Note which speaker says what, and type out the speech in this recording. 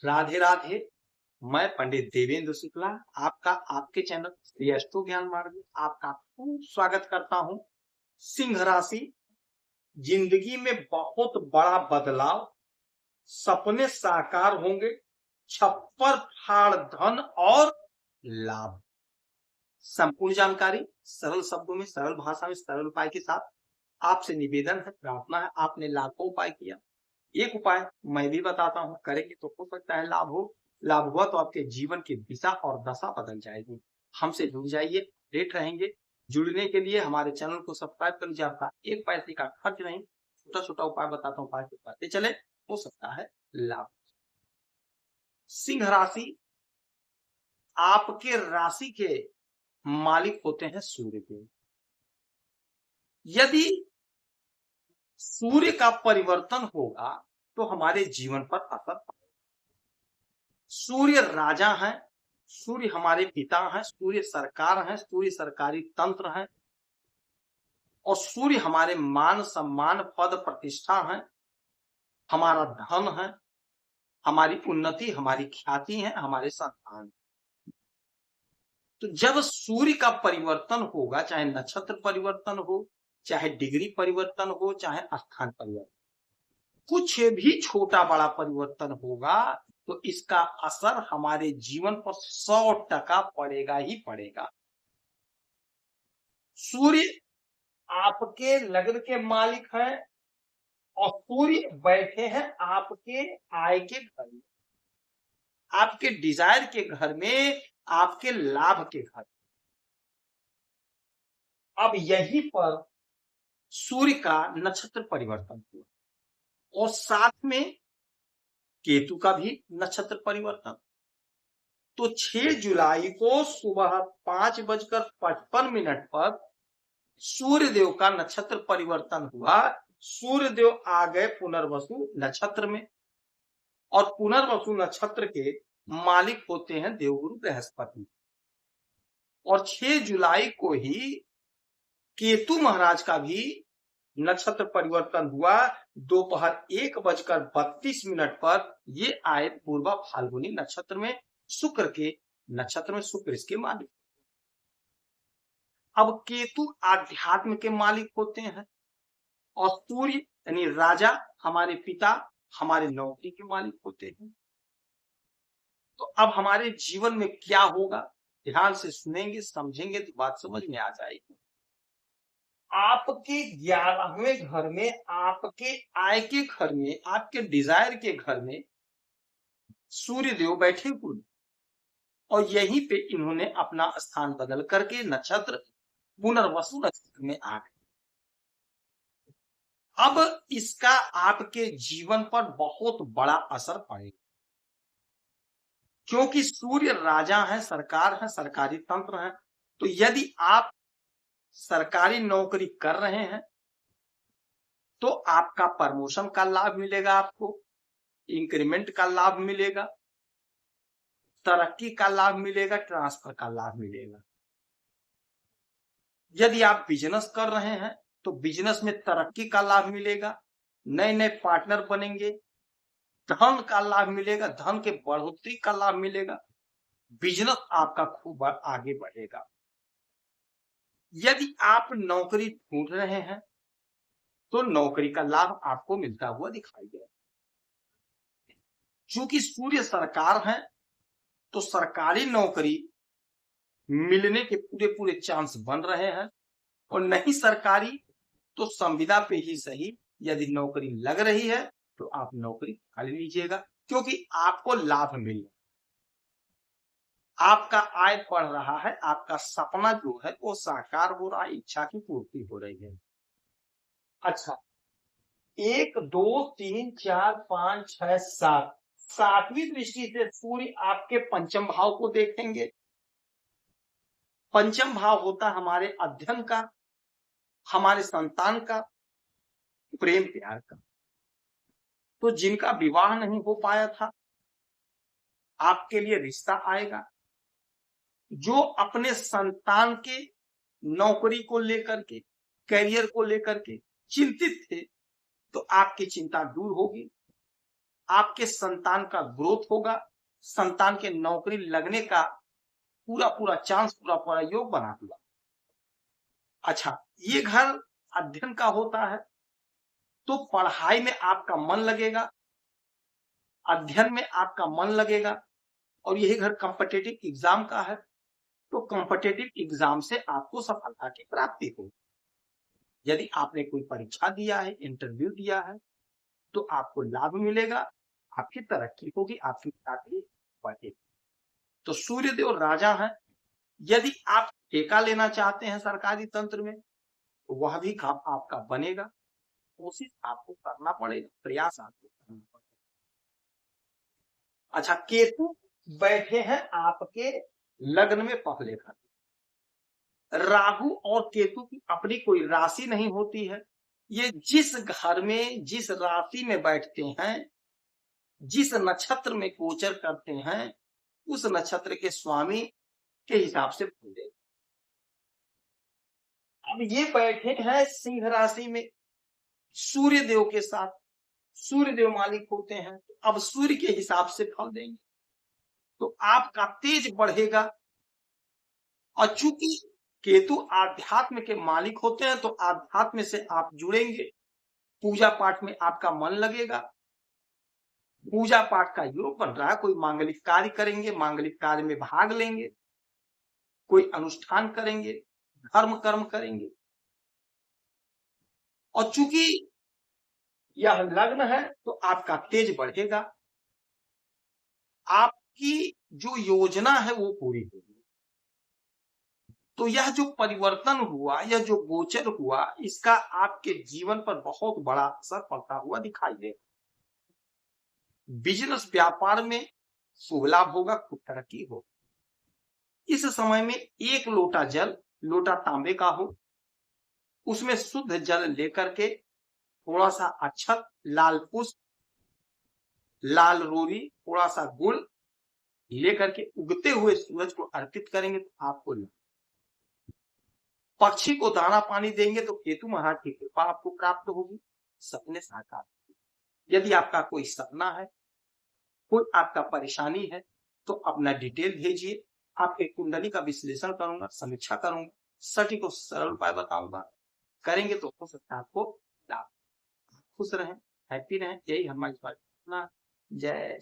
Speaker 1: राधे राधे। मैं पंडित देवेंद्र शुक्ला आपका आपके चैनल श्री अष्टो ज्ञान मार्ग में आपका खूब स्वागत करता हूं। सिंह राशि, जिंदगी में बहुत बड़ा बदलाव, सपने साकार होंगे, छप्पर फाड़ धन और लाभ। संपूर्ण जानकारी सरल शब्दों में, सरल भाषा में, सरल उपाय के साथ आपसे निवेदन है, प्रार्थना है। आपने लाखों उपाय किया, एक उपाय मैं भी बताता हूं, करेंगे तो हो सकता है लाभ हो। लाभ हुआ तो आपके जीवन की दिशा और दशा बदल जाएगी। हमसे जुड़ जाइए, अपडेट रहेंगे। जुड़ने के लिए हमारे चैनल को सब्सक्राइब कर लीजिए। आपका एक पैसे का खर्च नहीं, छोटा छोटा उपाय बताता हूँ, उपाय बताते चले, हो सकता है लाभ। सिंह राशि, आपके राशि के मालिक होते हैं सूर्य देव। यदि सूर्य का परिवर्तन होगा तो हमारे जीवन पर असर पड़ेगा। सूर्य राजा है, सूर्य हमारे पिता हैं, सूर्य सरकार है, सूर्य सरकारी तंत्र है, और सूर्य हमारे मान सम्मान पद प्रतिष्ठा है, हमारा धन है, हमारी उन्नति, हमारी ख्याति है, हमारे संतान। तो जब सूर्य का परिवर्तन होगा, चाहे नक्षत्र परिवर्तन हो, चाहे डिग्री परिवर्तन हो, चाहे स्थान परिवर्तन, कुछ भी छोटा बड़ा परिवर्तन होगा तो इसका असर हमारे जीवन पर 100% पड़ेगा ही पड़ेगा। सूर्य आपके लग्न के मालिक हैं और सूर्य बैठे हैं आपके आय के घर में, आपके डिजायर के घर में, आपके लाभ के घर। अब यहीं पर सूर्य का नक्षत्र परिवर्तन हुआ और साथ में केतु का भी नक्षत्र परिवर्तन। तो 6 जुलाई को सुबह 5:55 पर सूर्यदेव का नक्षत्र परिवर्तन हुआ। सूर्यदेव आ गए पुनर्वसु नक्षत्र में, और पुनर्वसु नक्षत्र के मालिक होते हैं देवगुरु बृहस्पति। और 6 जुलाई को ही केतु महाराज का भी नक्षत्र परिवर्तन हुआ। दोपहर 1:32 पर ये आए पूर्वा फाल्गुनी नक्षत्र में, शुक्र के नक्षत्र में, शुक्र इसके मालिक। अब केतु आध्यात्म के मालिक होते हैं और सूर्य यानी राजा, हमारे पिता, हमारे नौकरी के मालिक होते हैं। तो अब हमारे जीवन में क्या होगा, ध्यान से सुनेंगे, समझेंगे तो बात समझ में आ जाएगी। आपके 11वें घर में, आपके आय के घर में, आपके डिजायर के घर में सूर्य देव बैठे हुए, और यहीं पे इन्होंने अपना स्थान बदल करके नक्षत्र पुनर्वसु नक्षत्र में आ गए। अब इसका आपके जीवन पर बहुत बड़ा असर पड़ेगा, क्योंकि सूर्य राजा है, सरकार है, सरकारी तंत्र है। तो यदि आप सरकारी नौकरी कर रहे हैं तो आपका प्रमोशन का लाभ मिलेगा, आपको इंक्रीमेंट का लाभ मिलेगा, तरक्की का लाभ मिलेगा, ट्रांसफर का लाभ मिलेगा। यदि आप बिजनेस कर रहे हैं तो बिजनेस में तरक्की का लाभ मिलेगा, नए नए पार्टनर बनेंगे, धन का लाभ मिलेगा, धन के बढ़ोतरी का लाभ मिलेगा, बिजनेस आपका खूब आगे बढ़ेगा। यदि आप नौकरी ढूंढ रहे हैं तो नौकरी का लाभ आपको मिलता हुआ दिखाई दे। चूंकि सूर्य सरकार है तो सरकारी नौकरी मिलने के पूरे पूरे चांस बन रहे हैं, और नहीं सरकारी तो संविदा पे ही सही, यदि नौकरी लग रही है तो आप नौकरी कर लीजिएगा, क्योंकि आपको लाभ मिल रहा है, आपका आय बढ़ रहा है, आपका सपना जो है वो साकार हो रहा है, इच्छा की पूर्ति हो रही है। अच्छा, 1 2 3 4 5 6 7, 7वीं दृष्टि से सूर्य आपके पंचम भाव को देखेंगे। पंचम भाव होता हमारे अध्ययन का, हमारे संतान का, प्रेम प्यार का। तो जिनका विवाह नहीं हो पाया था, आपके लिए रिश्ता आएगा। जो अपने संतान के नौकरी को लेकर के, करियर को लेकर के चिंतित थे, तो आपकी चिंता दूर होगी। आपके संतान का ग्रोथ होगा, संतान के नौकरी लगने का पूरा पूरा चांस, पूरा पूरा योग बना हुआ। अच्छा, ये घर अध्ययन का होता है तो पढ़ाई में आपका मन लगेगा, अध्ययन में आपका मन लगेगा। और यही घर कॉम्पिटिटिव एग्जाम का है तो कॉम्पिटिटिव एग्जाम से आपको सफलता की प्राप्ति होगी। यदि आपने कोई परीक्षा दिया है, इंटरव्यू दिया है, तो आपको लाभ मिलेगा, आपकी तरक्की होगी, आपकी ख्याति बढ़ेगी। तो सूर्यदेव राजा है। यदि आप ठेका लेना चाहते हैं सरकारी तंत्र में तो वह भी काम आपका बनेगा। कोशिश आपको करना पड़ेगा, प्रयास आपको करना पड़ेगा। अच्छा, केतु बैठे हैं आपके लग्न में पहले घर। राहु और केतु की अपनी कोई राशि नहीं होती है। ये जिस घर में जिस राशि में बैठते हैं, जिस नक्षत्र में गोचर करते हैं, उस नक्षत्र के स्वामी के हिसाब से बोले। अब ये बैठे हैं सिंह राशि में सूर्य देव के साथ, सूर्य देव मालिक होते हैं, अब सूर्य के हिसाब से फल देंगे तो आपका तेज बढ़ेगा। और चूंकि केतु आध्यात्म के मालिक होते हैं तो आध्यात्म से आप जुड़ेंगे, पूजा पाठ में आपका मन लगेगा, पूजा पाठ का योग बन रहा है, कोई मांगलिक कार्य करेंगे, मांगलिक कार्य में भाग लेंगे, कोई अनुष्ठान करेंगे, धर्म कर्म करेंगे। और चूंकि यह लग्न है तो आपका तेज बढ़ेगा, आपकी जो योजना है वो पूरी होगी। तो यह जो परिवर्तन हुआ, यह जो गोचर हुआ, इसका आपके जीवन पर बहुत बड़ा असर पड़ता हुआ दिखाई दे। बिजनेस व्यापार में शुभ लाभ होगा, खूब तरक्की होगी। इस समय में एक लोटा जल, लोटा तांबे का हो, उसमें शुद्ध जल लेकर के थोड़ा सा अक्षत, लाल पुष्प, लाल रोरी, थोड़ा सा गुड़ लेकर के उगते हुए सूरज को अर्पित करेंगे तो आपको, पक्षी को दाना पानी देंगे तो केतु महाराज की कृपा आपको प्राप्त होगी, सपने साकार। यदि आपका कोई सपना है, कोई आपका परेशानी है तो अपना डिटेल भेजिए, आपके कुंडली का विश्लेषण करूंगा, समीक्षा करूंगा, सटीक और सरल उपाय बताऊंगा। करेंगे तो हो सकता है आपको लाभ। खुश रहें, हैप्पी रहें, यही हमारी जय